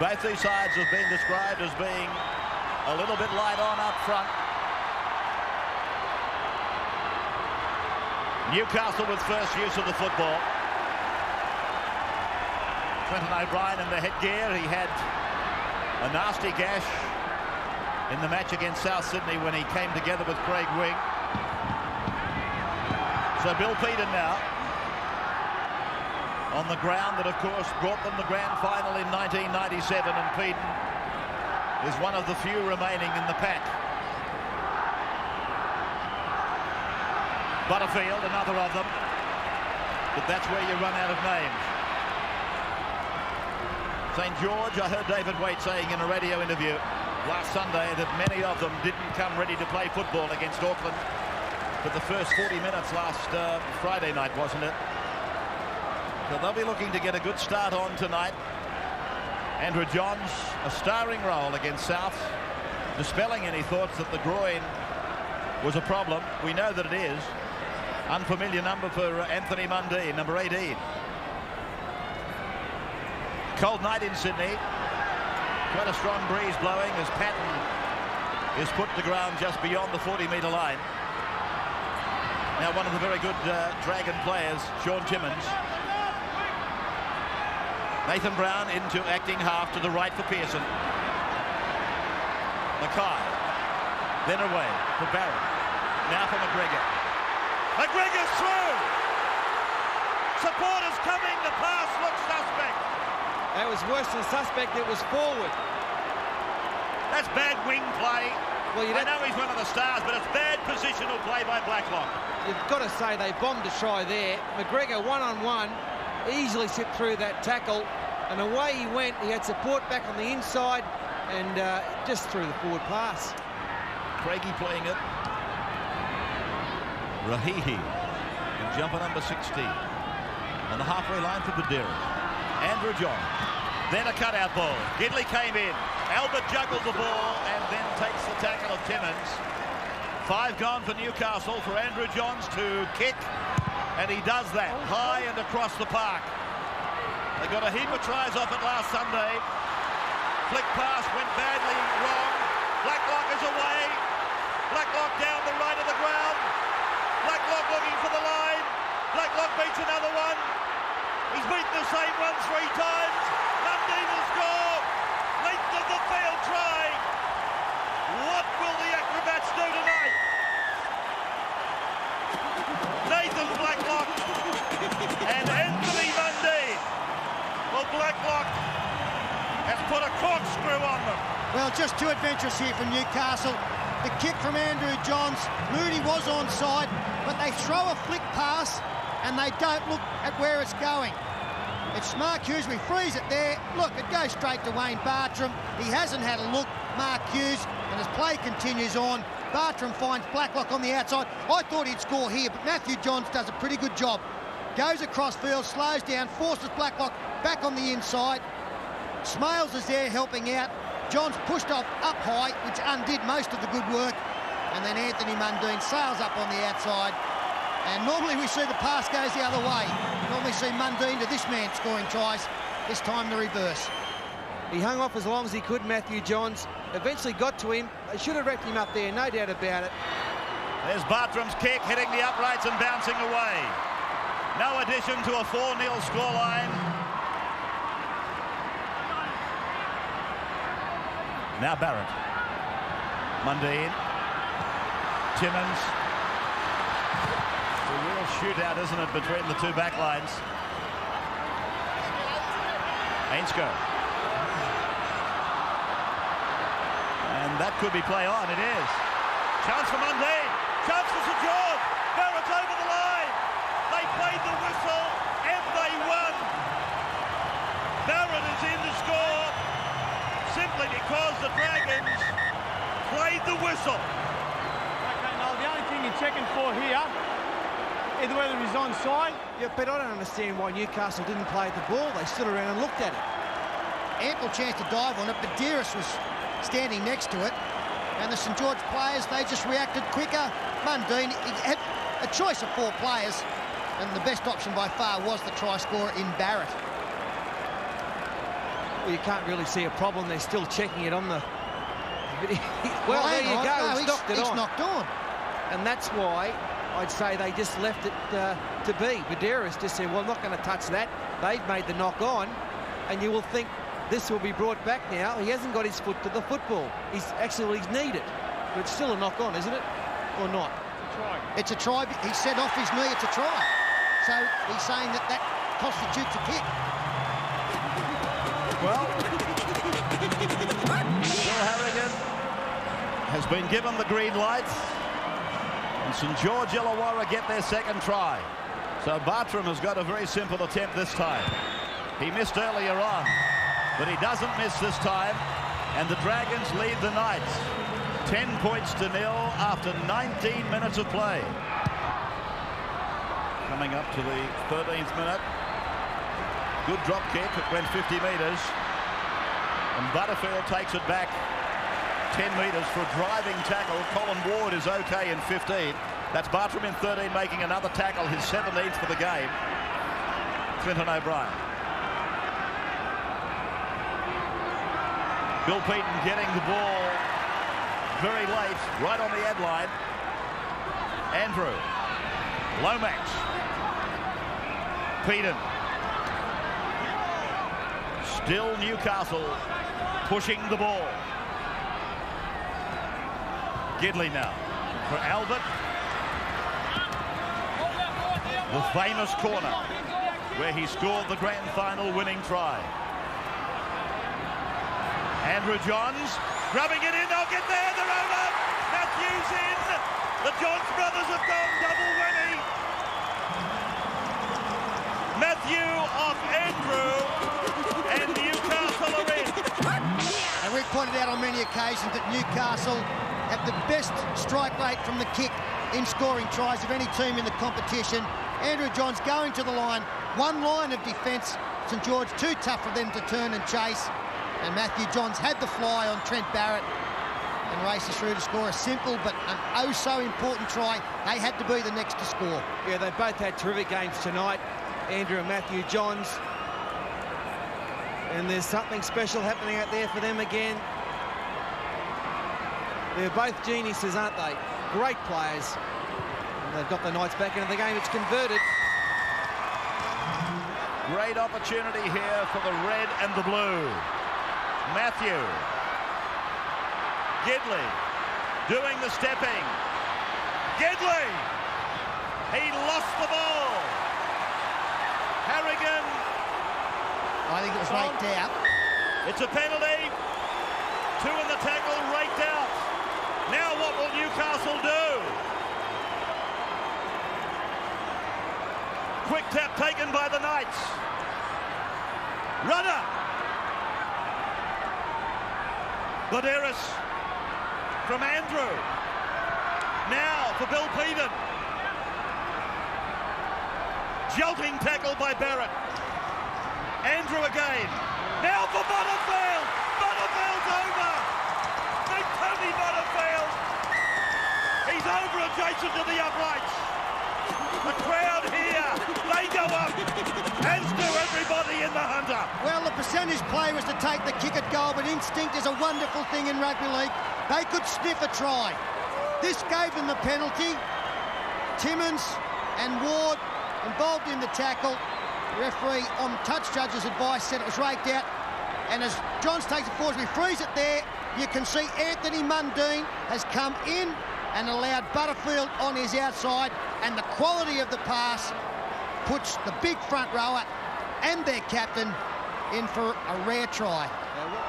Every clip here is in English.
Both these sides have been described as being a little bit light on up front. Newcastle with first use of the football. Quentin O'Brien in the headgear. He had a nasty gash in the match against South Sydney when he came together with Craig Wing. So Bill Peden now on the ground that, of course, brought them the grand final in 1997, and Peden is one of the few remaining in the pack. Butterfield, another of them, but that's where you run out of names. St George, I heard David Waite saying in a radio interview last Sunday that many of them didn't come ready to play football against Auckland for the first 40 minutes last Friday night, wasn't it? So they'll be looking to get a good start on tonight. Andrew Johns, a starring role against South, dispelling any thoughts that the groin was a problem. We know that it is. Unfamiliar number for Anthony Mundine, number 18. Cold night in Sydney. Quite a strong breeze blowing as Patton is put to ground just beyond the 40-metre line. Now one of the very good Dragon players, Sean Timmins. Nathan Brown into acting half to the right for Pearson. Mackay. Then away for Barrett. Now for McGregor. McGregor's through! Supporters coming. The pass looks suspect. That was worse than suspect. It was forward. That's bad wing play. Well, I know he's one of the stars, but it's bad positional play by Blacklock. You've got to say they bombed a try there. McGregor one-on-one, easily slipped through that tackle, and away he went. He had support back on the inside and just threw the forward pass. Craigie playing it. Rahihi and jumper number 16 on the halfway line for Badira. Andrew John. Then a cutout ball. Gidley came in. Albert juggled the ball and then takes the tackle of Timmins. 5 gone for Newcastle, for Andrew Johns to kick, and he does that high and across the park. They got a heap of tries off it last Sunday. Flick pass went badly wrong. Blacklock is away. Blacklock down the right of the ground. Blacklock looking for the line. Blacklock beats another one. He's beaten the same one 3 times. Mundine will score. Length of the field try. What will the Acrobats do tonight? Nathan Blacklock and Anthony Mundine. Well, Blacklock has put a corkscrew on them. Well, just 2 adventures here from Newcastle. The kick from Andrew Johns. Moody was onside, but they throw a flick pass and they don't look at where it's going. It's Mark Hughes. We freeze it there. Look, it goes straight to Wayne Bartram. He hasn't had a look, Mark Hughes, and as play continues on, Bartram finds Blacklock on the outside. I thought he'd score here, but Matthew Johns does a pretty good job. Goes across field, slows down, forces Blacklock back on the inside. Smales is there helping out. Johns pushed off up high, which undid most of the good work. And then Anthony Mundine sails up on the outside. And normally we see the pass goes the other way. Normally see Mundine to this man scoring tries. This time the reverse. He hung off as long as he could, Matthew Johns. Eventually got to him. They should have wrecked him up there, no doubt about it. There's Bartram's kick, hitting the uprights and bouncing away. No addition to a 4-0 scoreline. Now Barrett. Mundine. Timmins. It's a real shootout, isn't it, between the 2 back lines. Ainscough. And that could be play on. It is. Chance for Mundine. Chance for St George. Barrett's over the line. They played the whistle and they won. Barrett is in to score simply because the Dragons played the whistle. Okay, now the only thing you're checking for here is whether he's onside. Yeah, but I don't understand why Newcastle didn't play the ball. They stood around and looked at it. Ample chance to dive on it, but Dearest was standing next to it. And the St George players, they just reacted quicker. Mundine, he had a choice of 4 players, and the best option by far was the try scorer in Barrett. Well, you can't really see a problem. They're still checking it on the... Well, there you go. No, he's knocked on. And that's why I'd say they just left it to be. Badera's just said, well, I'm not going to touch that. They've made the knock on. And you will think this will be brought back now. He hasn't got his foot to the football. He's kneed it. But it's still a knock on, isn't it? Or not? It's a try. He said off his knee, it's a try. So he's saying that constitutes a kick. Well, Bill Harrigan has been given the green light. And St George Illawarra get their second try. So Bartram has got a very simple attempt this time. He missed earlier on, but he doesn't miss this time. And the Dragons lead the Knights 10 points to 0 after 19 minutes of play. Coming up to the 13th minute. Good drop kick. It went 50 metres. And Butterfield takes it back 10 metres for a driving tackle. Colin Ward is okay in 15. That's Bartram in 13 making another tackle, his 17th for the game. Clinton O'Brien. Bill Payton getting the ball very late, right on the ad line. Andrew. Lomax. Payton. Still Newcastle pushing the ball. Gidley now for Albert. The famous corner where he scored the grand final winning try. Andrew Johns grabbing it in. They'll get there. They're over. Matthews in. The Johns brothers have gone double whammy. Matthew off Andrew, and Newcastle are in. And we've pointed out on many occasions that Newcastle have the best strike rate from the kick in scoring tries of any team in the competition. Andrew Johns going to the line. One line of defence. St George too tough for them to turn and chase. And Matthew Johns had the fly on Trent Barrett and races through to score a simple but an oh-so-important try. They had to be the next to score. Yeah, they both had terrific games tonight, Andrew and Matthew Johns. And there's something special happening out there for them again. They're both geniuses, aren't they? Great players. And they've got the Knights back into the game. It's converted. Great opportunity here for the red and the blue. Matthew. Gidley doing the stepping. Gidley. He lost the ball. Harrigan. I think it was raked out. It's a penalty. Two in the tackle, raked out. Now what will Newcastle do? Quick tap taken by the Knights. Runner. Badera's from Andrew. Now for Bill Payton. Jolting tackle by Barrett. Andrew again. Now for Butterfield. Butterfield's over. Big Tony Butterfield. He's over adjacent to the uprights. The crowd here, they go up, as do everybody in the Hunter. Well, the percentage play was to take the kick at goal, but instinct is a wonderful thing in rugby league. They could sniff a try. This gave them the penalty. Timmins and Ward involved in the tackle. The referee, on touch judge's advice, said it was raked out. And as Johns takes it forward, we freeze it there. You can see Anthony Mundine has come in and allowed Butterfield on his outside, and the quality of the pass puts the big front rower and their captain in for a rare try.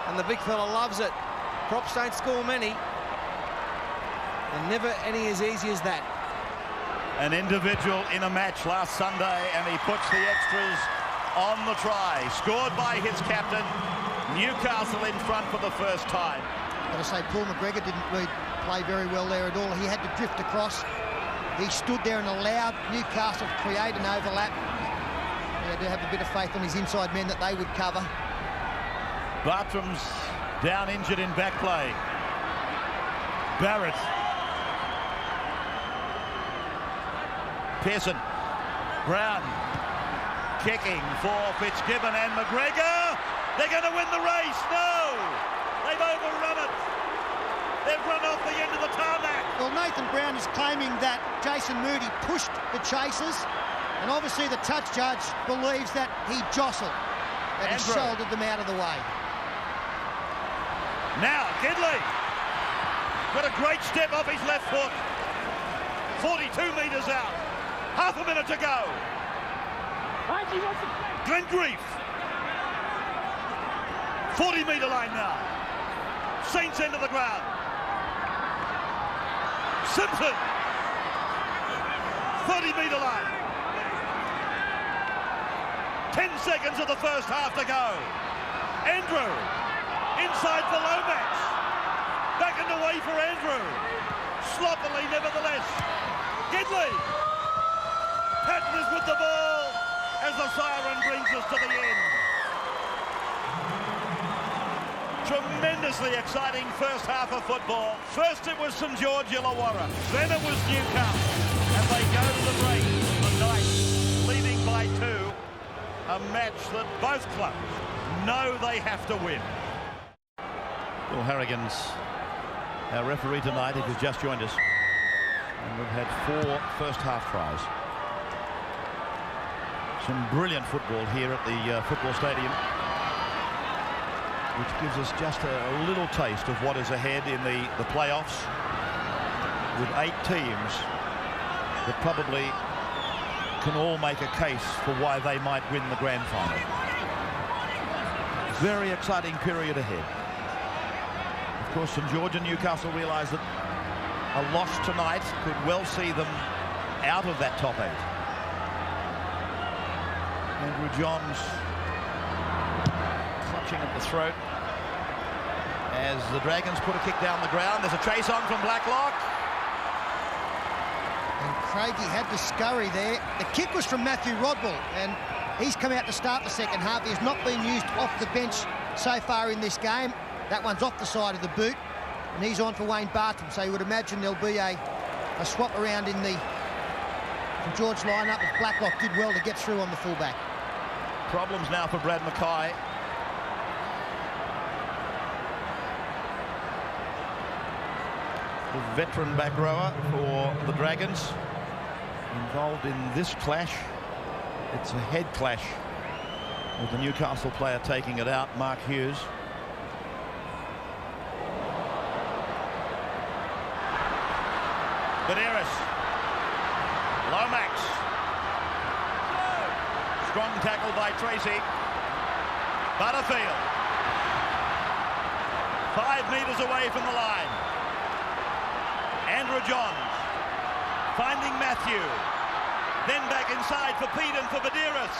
And the big fella loves it. Props don't score many, and never any as easy as that. An individual in a match last Sunday, and he puts the extras on the try. Scored by his captain. Newcastle in front for the first time. Got to say, Paul McGregor didn't really play very well there at all. He had to drift across. He stood there and allowed Newcastle to create an overlap. I do have a bit of faith on his inside men that they would cover. Bartram's down injured in back play. Barrett. Pearson. Brown. Kicking for Fitzgibbon and McGregor. They're going to win the race. No! They've overrun it. They've run off the end of the tarmac. Well, Nathan Brown is claiming that Jason Moody pushed the chasers, and obviously the touch judge believes that he jostled, that he shouldered them out of the way. Now, Gidley. Got a great step off his left foot. 42 metres out. Half a minute to go. Glengreve. 40-metre line now. Saints end of the ground. Simpson. 30-metre line. 10 seconds of the first half to go. Andrew. Inside for Lomax. Back and away for Andrew. Sloppily, nevertheless. Gidley. Patton is with the ball as the siren brings us to the end. Tremendously exciting first half of football. First it was St George Illawarra, then it was Newcastle, and they go to the break the night, leading by 2. A match that both clubs know they have to win. Bill Harrigan's our referee tonight, if he's just joined us. And we've had 4 first half tries. Some brilliant football here at the football stadium, which gives us just a little taste of what is ahead in the playoffs, with 8 teams that probably can all make a case for why they might win the grand final. Very exciting period ahead. Of course, St George and Newcastle realise that a loss tonight could well see them out of that top 8. Andrew Johns clutching at the throat as the Dragons put a kick down the ground. There's a chase on from Blacklock. And Craigie had to scurry there. The kick was from Matthew Rodwell, and he's come out to start the second half. He has not been used off the bench so far in this game. That one's off the side of the boot, and he's on for Wayne Bartram, so you would imagine there'll be a swap around in the St George lineup, but Blacklock did well to get through on the fullback. Problems now for Brad Mackay. The veteran back rower for the Dragons involved in this clash. It's a head clash with the Newcastle player taking it out, Mark Hughes. Badeiras. Lomax. Strong tackle by Tracy. Butterfield. 5 metres away from the line. Andrew Johns. Finding Matthew. Then back inside for Pete and for Badeiras.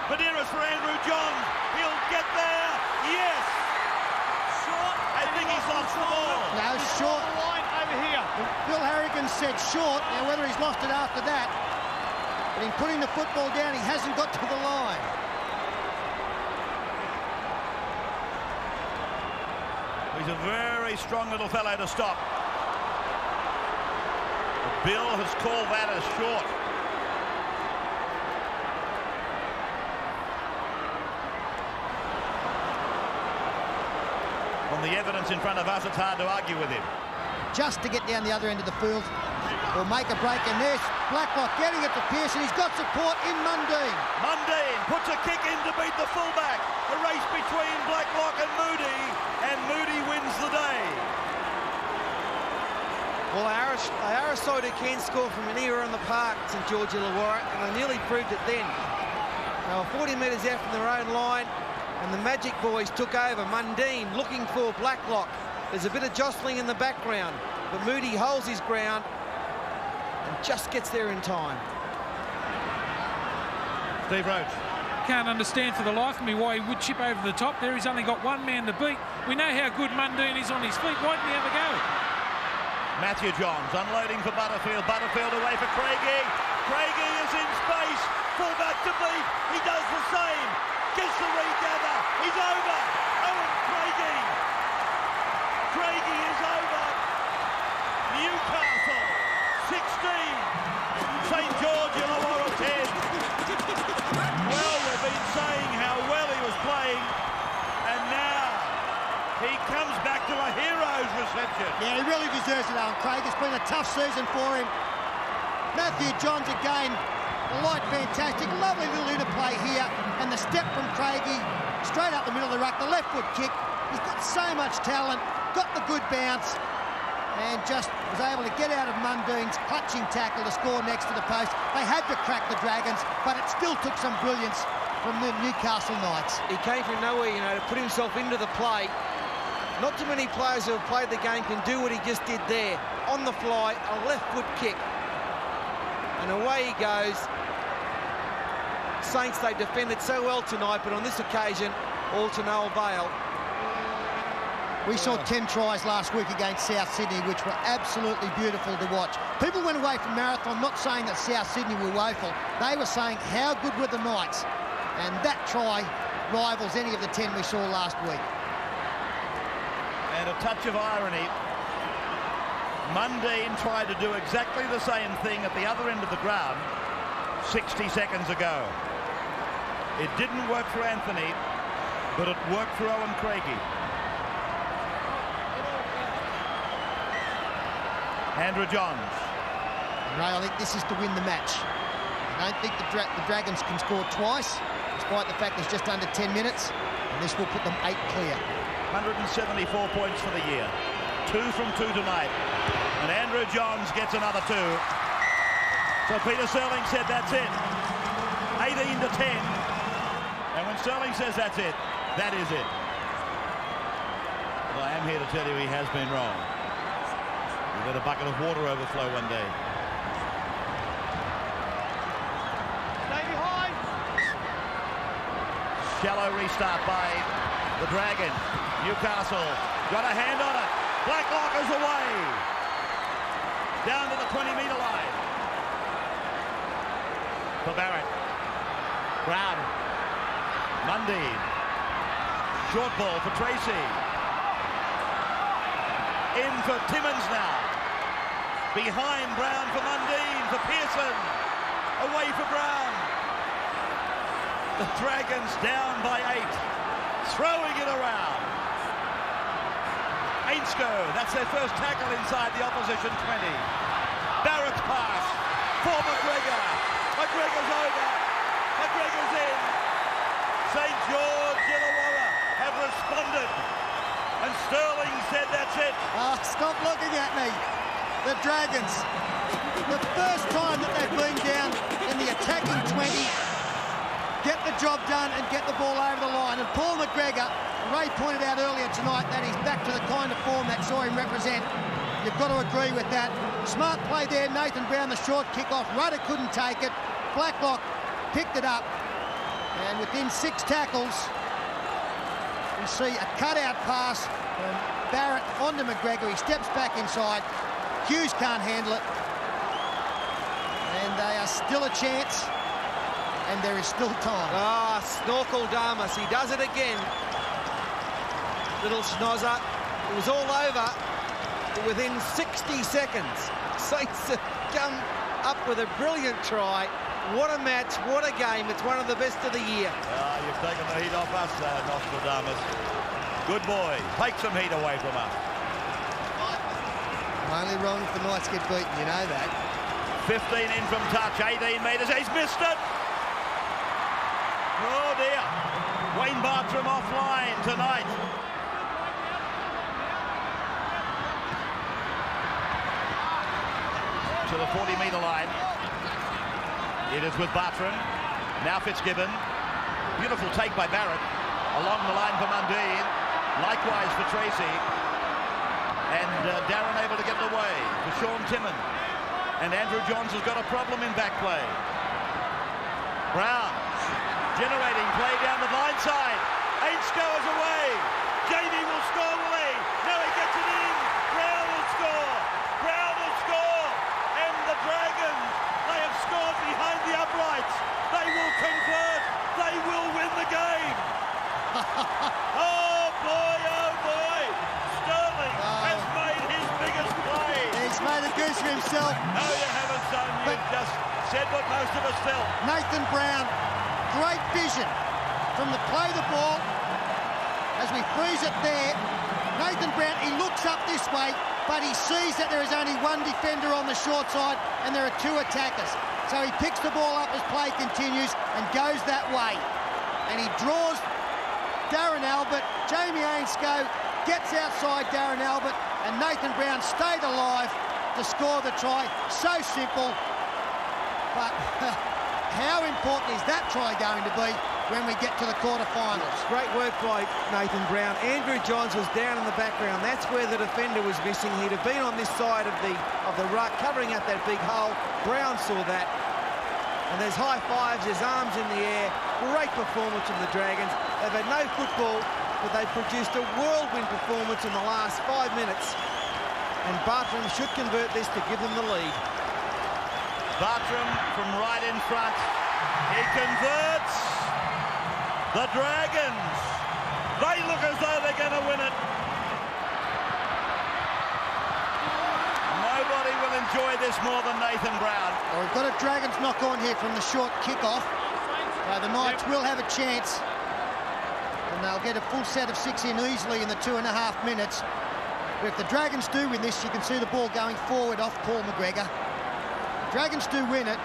Badeiras for Andrew Johns. He'll get there. Yes. Short. I think he's lost the ball. No, short. Here. Bill Harrigan said short. Now whether he's lost it after that, but in putting the football down, he hasn't got to the line. He's a very strong little fellow to stop. But Bill has called that as short. On the evidence in front of us, it's hard to argue with him. Just to get down the other end of the field or make a break, and there's Blacklock getting it to Pearson. He's got support in Mundine. Mundine puts a kick in to beat the fullback. A race between Blacklock and Moody wins the day. Well, they are a side who can score from anywhere in the park, St George Illawarra, and they nearly proved it then. They were 40 metres out from their own line, and the Magic boys took over. Mundine looking for Blacklock. There's a bit of jostling in the background, but Moody holds his ground and just gets there in time. Steve Roach. Can't understand for the life of me why he would chip over the top there. He's only got one man to beat. We know how good Mundine is on his feet. Why didn't he have a go? Matthew Johns unloading for Butterfield. Butterfield away for Craigie. Craigie is in space. Fullback to beat. He does the same. Gets the regather. He's over. Owen Craigie. Craigie is over. Newcastle 16. St George Illawarra 10. Well, we've been saying how well he was playing, He comes back to a hero's reception. Yeah, he really deserves it, Owen Craig. It's been a tough season for him. Matthew Johns again, the light fantastic, lovely little interplay here, and the step from Craigie, straight up the middle of the ruck, the left foot kick. He's got so much talent, got the good bounce, and just was able to get out of Mundine's clutching tackle to score next to the post. They had to crack the Dragons, but it still took some brilliance from the Newcastle Knights. He came from nowhere, you know, to put himself into the play. Not too many players who have played the game can do what he just did there. On the fly, a left foot kick. And away he goes. Saints, they defended so well tonight, but on this occasion, all to no avail. We saw 10 tries last week against South Sydney, which were absolutely beautiful to watch. People went away from Marathon not saying that South Sydney were woeful. They were saying how good were the Knights. And that try rivals any of the 10 we saw last week. And a touch of irony. Mundine tried to do exactly the same thing at the other end of the ground 60 seconds ago. It didn't work for Anthony, but it worked for Owen Craigie. Andrew Johns. Ray, I think this is to win the match. I don't think the Dragons can score twice, despite the fact there's just under 10 minutes, and this will put them 8 clear. 174 points for the year. 2 from 2 tonight. And Andrew Johns gets another 2. So Peter Sterling said that's it. 18 to 10. And when Sterling says that's it, that is it. But I am here to tell you he has been wrong. We'll let a bucket of water overflow one day. Stay behind. Shallow restart by the Dragon. Newcastle got a hand on it. Blacklock is away. Down to the 20-metre line. For Barrett. Brown. Mundine. Short ball for Tracy. In for Timmins now. Behind Brown for Mundine. For Pearson. Away for Brown. The Dragons down by 8. Throwing it around. Ainsko, that's their first tackle inside the opposition 20. Barrett's pass for McGregor. McGregor's over. McGregor's in. St. George, Illawarra have responded. And Sterling said that's it. Stop looking at me. The Dragons, the first time that they've been down in the attacking 20, get the job done and get the ball over the line. And Paul McGregor, Ray pointed out earlier tonight that he's back to the kind of form that saw him represent. You've got to agree with that. Smart play there, Nathan Brown, the short kick-off. Rudder couldn't take it. Blacklock picked it up. And within 6 tackles, we see a cutout pass from Barrett onto McGregor. He steps back inside. Hughes can't handle it. And they are still a chance. And there is still time. Snorkel Damas, he does it again. Little schnozzer. It was all over within 60 seconds. Saints have come up with a brilliant try. What a match, what a game. It's one of the best of the year. You've taken the heat off us, Nostradamus. Good boy. Take some heat away from us. Only wrong if the Knights get beaten, you know that. 15 in from touch, 18 metres. He's missed it. Oh dear. Wayne Bartram offline tonight. To the 40-metre line. It is with Bartram. Now Fitzgibbon. Beautiful take by Barrett. Along the line for Mundine. Likewise for Tracy. And Darren able to get it away for Sean Timmin. And Andrew Johns has got a problem in back play. Brown generating play down the blind side. Ainsko is away. Jamie will score, will he? No, he gets it in. Brown will score. Brown will score. And the Dragons, they have scored behind the uprights. They will convert. They will win the game. Oh boy, oh boy. Sterling has made his biggest play. He's made a goose for himself. No, you haven't, son. You've just said what most of us felt. Nathan Brown, great vision from the play the ball as we freeze it there. Nathan Brown, he looks up this way, but he sees that there is only one defender on the short side and there are two attackers. So he picks the ball up as play continues and goes that way. And he draws Darren Albert. Jamie Ainscough gets outside Darren Albert, and Nathan Brown stayed alive to score the try. So simple, but how important is that try going to be when we get to the quarterfinals? Great work by Nathan Brown. Andrew Johns was down in the background. That's where the defender was missing. He'd have been on this side of the ruck, covering up that big hole. Brown saw that. And there's high fives, there's arms in the air. Great performance from the Dragons. They've had no football, but they've produced a whirlwind performance in the last 5 minutes. And Bartram should convert this to give them the lead. Bartram from right in front. He converts. The Dragons, they look as though they're going to win it. Nobody will enjoy this more than Nathan Brown. Well, we've got a Dragons knock on here from the short kick-off. The Knights will have a chance, and they'll get a full set of 6 in easily in the 2.5 minutes. But if the Dragons do win this, you can see the ball going forward off Paul McGregor. If Dragons do win it,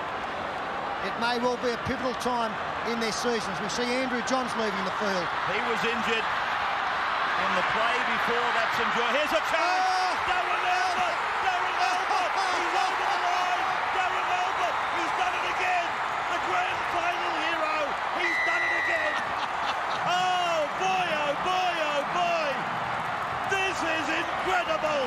it may well be a pivotal time in their seasons. We see Andrew Johns leaving the field. He was injured in the play before that St George. Here's a chance. Darren Albert! Darren Albert! He's over the line! Darren Albert! He's done it again! The grand final hero! He's done it again! Oh boy, oh boy, oh boy! This is incredible!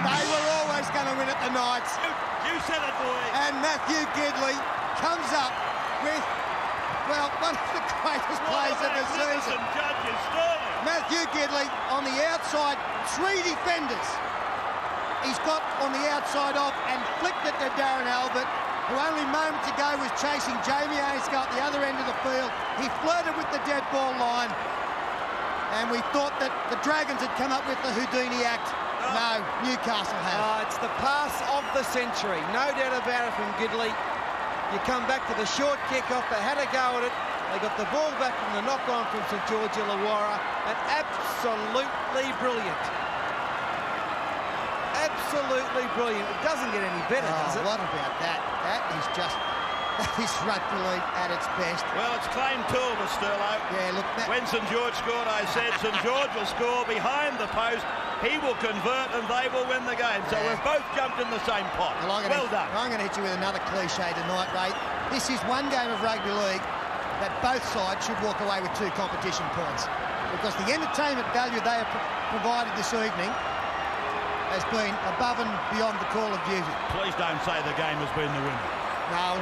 They were always going to win at the Knights. You said it, boy. And Matthew Gidley comes up with, well, one of the greatest plays of the season. Matthew Gidley on the outside, 3 defenders. He's got on the outside of and flicked it to Darren Albert, who only moments ago was chasing Jamie Ainscough at the other end of the field. He flirted with the dead ball line, and we thought that the Dragons had come up with the Houdini act. No, Newcastle have. It's the pass of the century, no doubt about it from Gidley. You come back to the short kick-off, they had a go at it. They got the ball back from the knock-on from St George Illawarra, and absolutely brilliant. Absolutely brilliant. It doesn't get any better, does it? What about that? That is rugby league at its best. Well, it's claim 2 of us, Sterlo. Yeah, look. When St George scored, I said St George will score behind the post. He will convert and they will win the game. So we've both jumped in the same pot. Well done. I'm going to hit you with another cliche tonight, Ray. This is one game of rugby league that both sides should walk away with 2 competition points, because the entertainment value they have provided this evening has been above and beyond the call of duty. Please don't say the game has been the winner. No,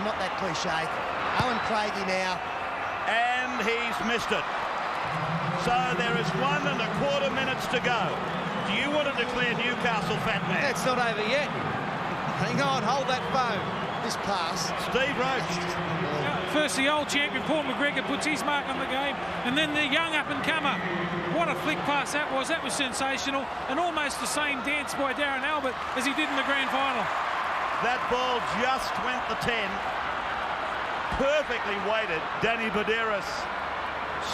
not that cliche. Owen Craigie now. And he's missed it. So there is 1.25 minutes to go. Do you want to declare Newcastle fat man? It's not over yet. Hang on, hold that phone. This pass. Steve Roach. First, the old champion, Paul McGregor, puts his mark on the game, and then the young up-and-comer. What a flick pass that was. That was sensational, and almost the same dance by Darren Albert as he did in the grand final. That ball just went the 10. Perfectly weighted. Danny Badeiras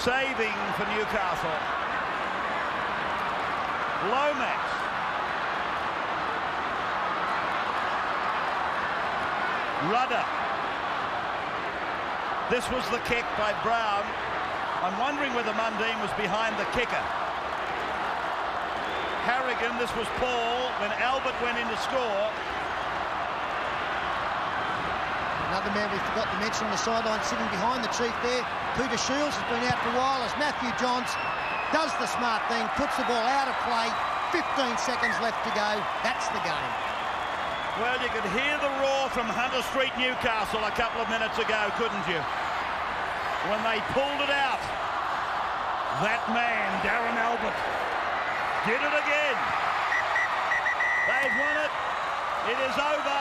saving for Newcastle. Lomax. Rudder. This was the kick by Brown. I'm wondering whether Mundine was behind the kicker. Harrigan, this was Paul when Albert went in to score. Another man we forgot to mention on the sideline sitting behind the chief there. Peter Shields has been out for a while as Matthew Johns does the smart thing, puts the ball out of play. 15 seconds left to go. That's the game. Well, you could hear the roar from Hunter Street, Newcastle a couple of minutes ago, couldn't you? When they pulled it out. That man, Darren Albert, did it again. They've won it. It is over.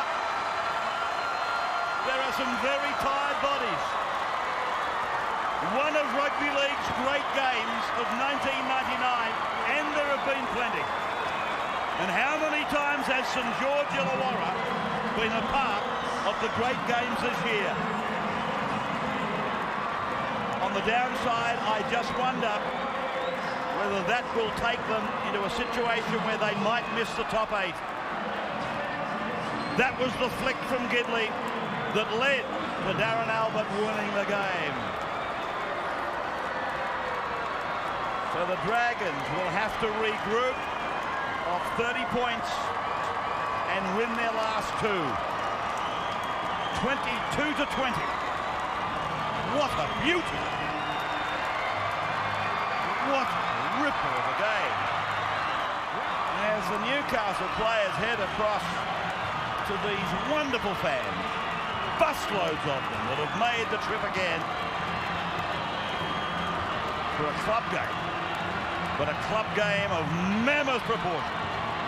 There are some very tired bodies. One of rugby league's great games of 1999, and there have been plenty. And how many times has St George Illawarra been a part of the great games this year? On on the downside, I just wonder whether that will take them into a situation where they might miss the top 8. That was the flick from Gidley that led to Darren Albert winning the game. So the Dragons will have to regroup off 30 points and win their last 2. 22-20. What a beauty. What a ripper of a game. As the Newcastle players head across to these wonderful fans, busloads of them that have made the trip again for a club game, but a club game of mammoth proportions.